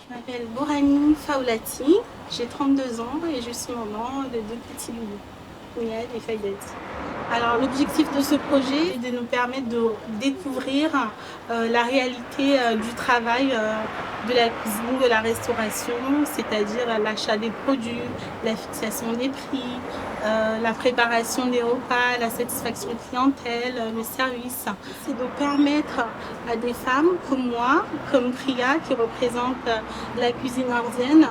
Je m'appelle Bourhani Faoulati, j'ai 32 ans et je suis maman de 2 petits loulous, Niad et Fayette. Alors l'objectif de ce projet est de nous permettre de découvrir la réalité du travail de la cuisine, de la restauration, c'est-à-dire l'achat des produits, la fixation des prix, la préparation des repas, la satisfaction clientèle, le service. C'est de permettre à des femmes comme moi, comme Priya, qui représente la cuisine indienne.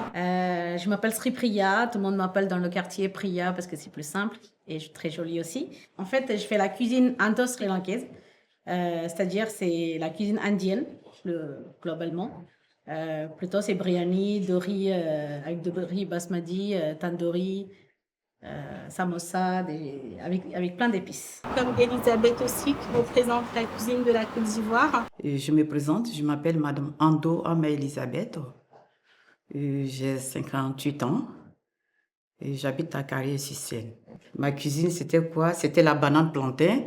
Je m'appelle Sri Priya, tout le monde m'appelle dans le quartier Priya parce que c'est plus simple et très joli aussi. En fait, je fais la cuisine indo-sri-lankaise, c'est-à-dire c'est la cuisine indienne globalement. Plutôt c'est biryani, de riz avec de riz basmati, tandoori, samosa, avec plein d'épices. Comme Elisabeth aussi, qui représente la cuisine de la Côte d'Ivoire. Et je me présente, je m'appelle Madame Ando Ama Elisabeth. J'ai 58 ans et j'habite à Carrier-sur-Seine. Ma cuisine, c'était quoi? C'était la banane plantain.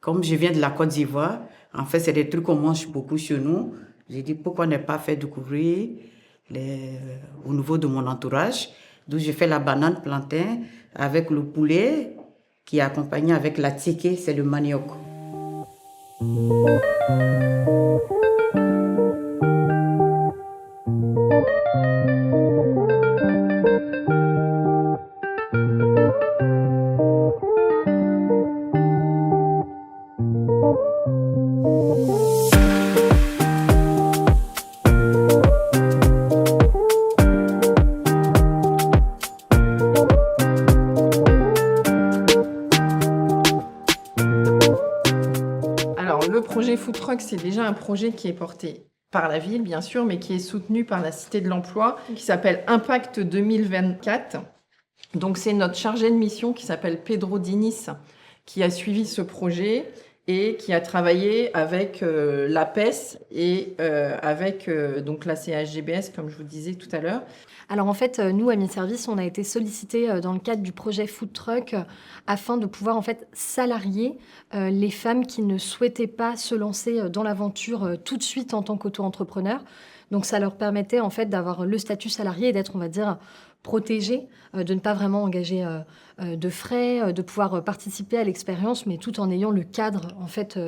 Comme je viens de la Côte d'Ivoire, en fait, c'est des trucs qu'on mange beaucoup chez nous. J'ai dit pourquoi ne pas faire découvrir au niveau de mon entourage. Donc, j'ai fait la banane plantain avec le poulet qui est accompagné avec la tiké, c'est le manioc. Le projet Food Truck, c'est déjà un projet qui est porté par la ville, bien sûr, mais qui est soutenu par la Cité de l'Emploi, qui s'appelle Impact 2024. Donc, c'est notre chargé de mission qui s'appelle Pedro Diniz, qui a suivi ce projet et qui a travaillé avec l'APES et avec donc la CHGBS, comme je vous disais tout à l'heure. Alors en fait, nous, à Mi-Service, on a été sollicités dans le cadre du projet Food Truck afin de pouvoir en fait salarier les femmes qui ne souhaitaient pas se lancer dans l'aventure tout de suite en tant qu'auto-entrepreneur. Donc ça leur permettait en fait d'avoir le statut salarié et d'être, on va dire, protégées, de ne pas vraiment engager de frais, de pouvoir participer à l'expérience, mais tout en ayant le cadre en fait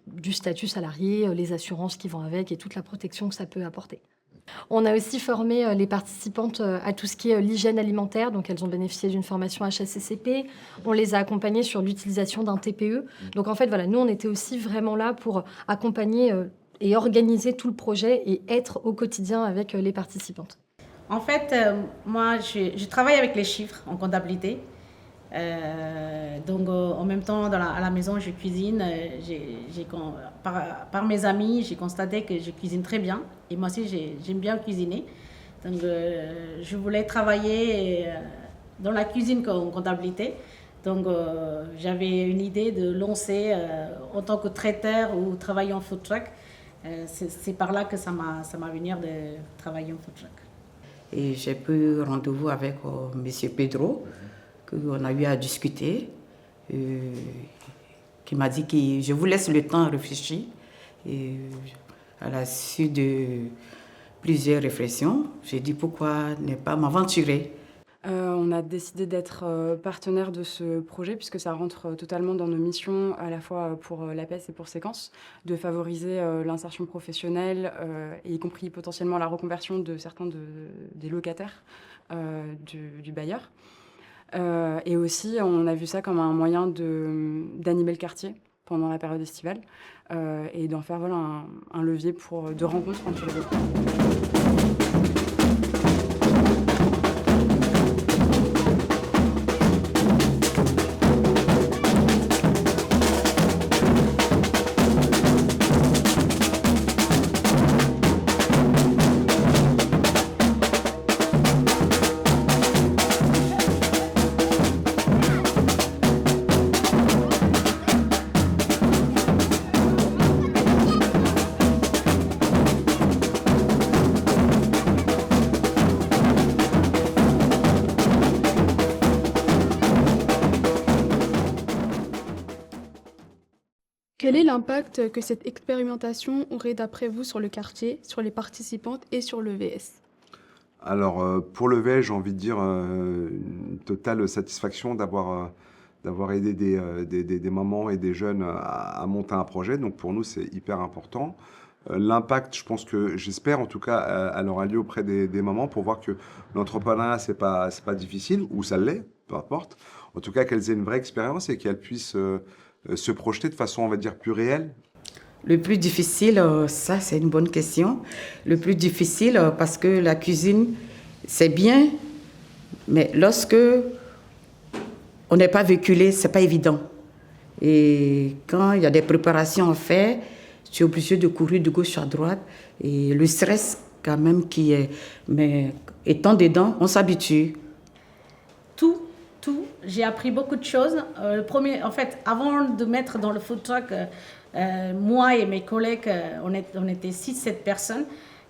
du statut salarié, les assurances qui vont avec et toute la protection que ça peut apporter. On a aussi formé les participantes à tout ce qui est l'hygiène alimentaire, donc elles ont bénéficié d'une formation HACCP. On les a accompagnées sur l'utilisation d'un TPE. Donc en fait, voilà, nous, on était aussi vraiment là pour accompagner et organiser tout le projet et être au quotidien avec les participantes. En fait, moi, je travaille avec les chiffres en comptabilité. Donc, en même temps, à la maison, je cuisine. Par mes amis, j'ai constaté que je cuisine très bien. Et moi aussi, j'aime bien cuisiner. Donc, je voulais travailler dans la cuisine en comptabilité. Donc, j'avais une idée de lancer en tant que traiteur ou travailler en food truck. C'est par là que ça m'a venu de travailler en food truck. Et j'ai pris rendez-vous avec M. Pedro, qu'on a eu à discuter, qui m'a dit que je vous laisse le temps à réfléchir. Et à la suite de plusieurs réflexions, j'ai dit pourquoi ne pas m'aventurer. On a décidé d'être partenaire de ce projet puisque ça rentre totalement dans nos missions, à la fois pour l'APES et pour Séquence, de favoriser l'insertion professionnelle, et y compris potentiellement la reconversion de certains des locataires du bailleur. Et aussi, on a vu ça comme un moyen d'animer le quartier pendant la période estivale et d'en faire un levier de rencontre entre les deux. Quel est l'impact que cette expérimentation aurait d'après vous sur le quartier, sur les participantes et sur le VS? Alors, pour le VS, j'ai envie de dire une totale satisfaction d'avoir aidé des mamans et des jeunes à monter un projet. Donc, pour nous, c'est hyper important. L'impact, j'espère en tout cas, elle aura lieu auprès des mamans pour voir que l'entrepreneuriat, c'est pas difficile, ou ça l'est, peu importe. En tout cas, qu'elles aient une vraie expérience et qu'elles puissent se projeter de façon, on va dire, plus réelle. Le plus difficile, ça c'est une bonne question. Le plus difficile, parce que la cuisine, c'est bien, mais lorsque on n'est pas véhiculé, c'est pas évident. Et quand il y a des préparations à faire, tu es obligé de courir de gauche à droite. Et le stress quand même qui est... Mais étant dedans, on s'habitue. Tout. J'ai appris beaucoup de choses. En fait, avant de mettre dans le food truck, moi et mes collègues, on était 6-7 personnes.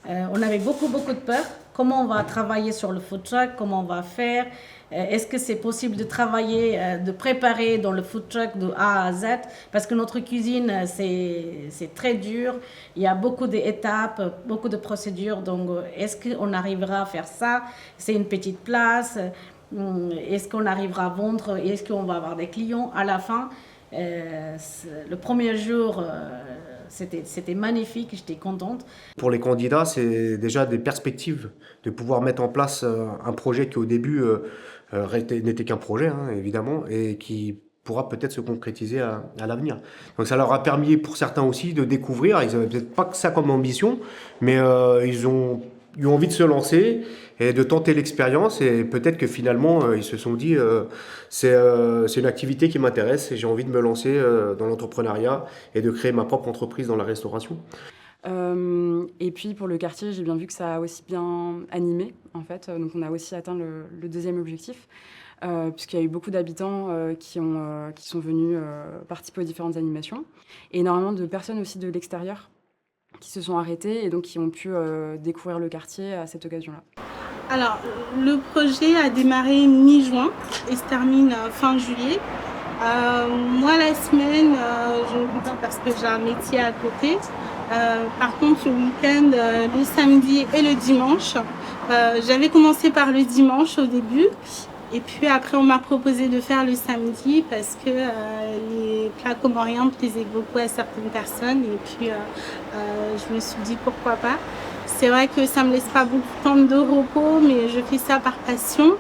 On avait beaucoup de peur. Comment on va travailler sur le food truck? Comment on va faire? Est-ce que c'est possible de travailler, de préparer dans le food truck de A à Z? Parce que notre cuisine, c'est très dur. Il y a beaucoup d'étapes, beaucoup de procédures. Donc, est-ce qu'on arrivera à faire ça? C'est une petite place. Est-ce qu'on arrivera à vendre? Est-ce qu'on va avoir des clients à la fin? Le premier jour, c'était magnifique, j'étais contente. Pour les candidats, c'est déjà des perspectives de pouvoir mettre en place un projet qui au début n'était qu'un projet, hein, évidemment, et qui pourra peut-être se concrétiser à l'avenir. Donc ça leur a permis pour certains aussi de découvrir, ils n'avaient peut-être pas que ça comme ambition, mais ils ont eu envie de se lancer et de tenter l'expérience, et peut-être que finalement ils se sont dit c'est une activité qui m'intéresse et j'ai envie de me lancer dans l'entrepreneuriat et de créer ma propre entreprise dans la restauration. Et puis pour le quartier, j'ai bien vu que ça a aussi bien animé en fait, donc on a aussi atteint le deuxième objectif, puisqu'il y a eu beaucoup d'habitants qui sont venus participer aux différentes animations, et énormément de personnes aussi de l'extérieur qui se sont arrêtées et donc qui ont pu découvrir le quartier à cette occasion-là. Alors, le projet a démarré mi-juin et se termine fin juillet. Moi, la semaine, je ne peux pas parce que j'ai un métier à côté. Par contre, le week-end, le samedi et le dimanche. J'avais commencé par le dimanche au début. Et puis après, on m'a proposé de faire le samedi parce que les plats comoriens plaisaient beaucoup à certaines personnes. Et puis, je me suis dit pourquoi pas. C'est vrai que ça ne me laisse pas beaucoup de temps de repos, mais je fais ça par passion.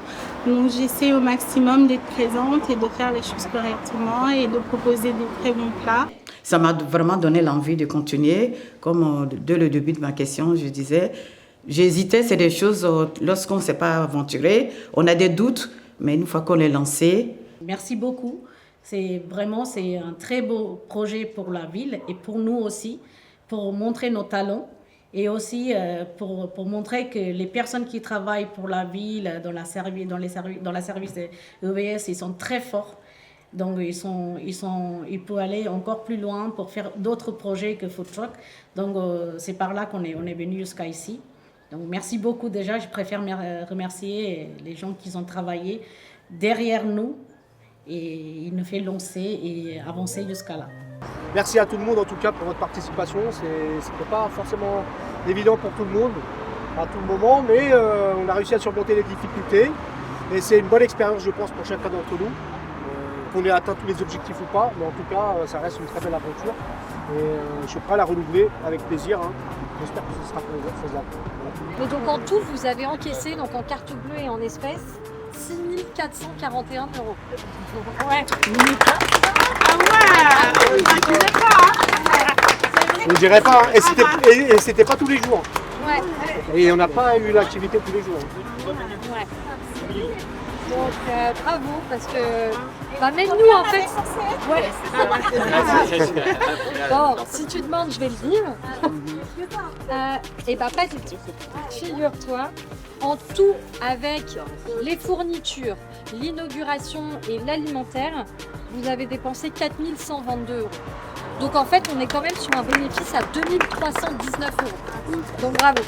Donc, j'essaie au maximum d'être présente et de faire les choses correctement et de proposer des très bons plats. Ça m'a vraiment donné l'envie de continuer. Comme dès le début de ma question, je disais, j'hésitais, c'est des choses, lorsqu'on ne s'est pas aventuré, on a des doutes, mais une fois qu'on est lancé... Merci beaucoup. C'est un très beau projet pour la ville et pour nous aussi, pour montrer nos talents. Et aussi pour montrer que les personnes qui travaillent pour la ville, dans la service EVS, ils sont très forts. Donc ils peuvent aller encore plus loin pour faire d'autres projets que Food Truck. Donc c'est par là qu'on est venu jusqu'à ici. Donc merci beaucoup déjà. Je préfère remercier les gens qui ont travaillé derrière nous et ils nous font lancer et avancer jusqu'à là. Merci à tout le monde en tout cas pour votre participation. C'était pas forcément évident pour tout le monde à tout moment, mais on a réussi à surmonter les difficultés et c'est une bonne expérience je pense pour chacun d'entre nous. Qu'on ait atteint tous les objectifs ou pas, mais en tout cas ça reste une très belle aventure et je suis prêt à la renouveler avec plaisir. Hein. J'espère que ce sera faisable. Et donc en tout vous avez encaissé donc en carte bleue et en espèces 6 441 €. Ouais. Je ne dirais pas, et c'était pas tous les jours. Ouais. Et on n'a pas eu l'activité tous les jours. Ouais. Donc bravo parce que même nous en fait. Ouais. Bon, si tu demandes, je vais le dire. Et pas du tout. Figure-toi, en tout avec les fournitures, l'inauguration et l'alimentaire, vous avez dépensé 4 122 €. Donc en fait, on est quand même sur un bénéfice à 2 319 €. Donc bravo.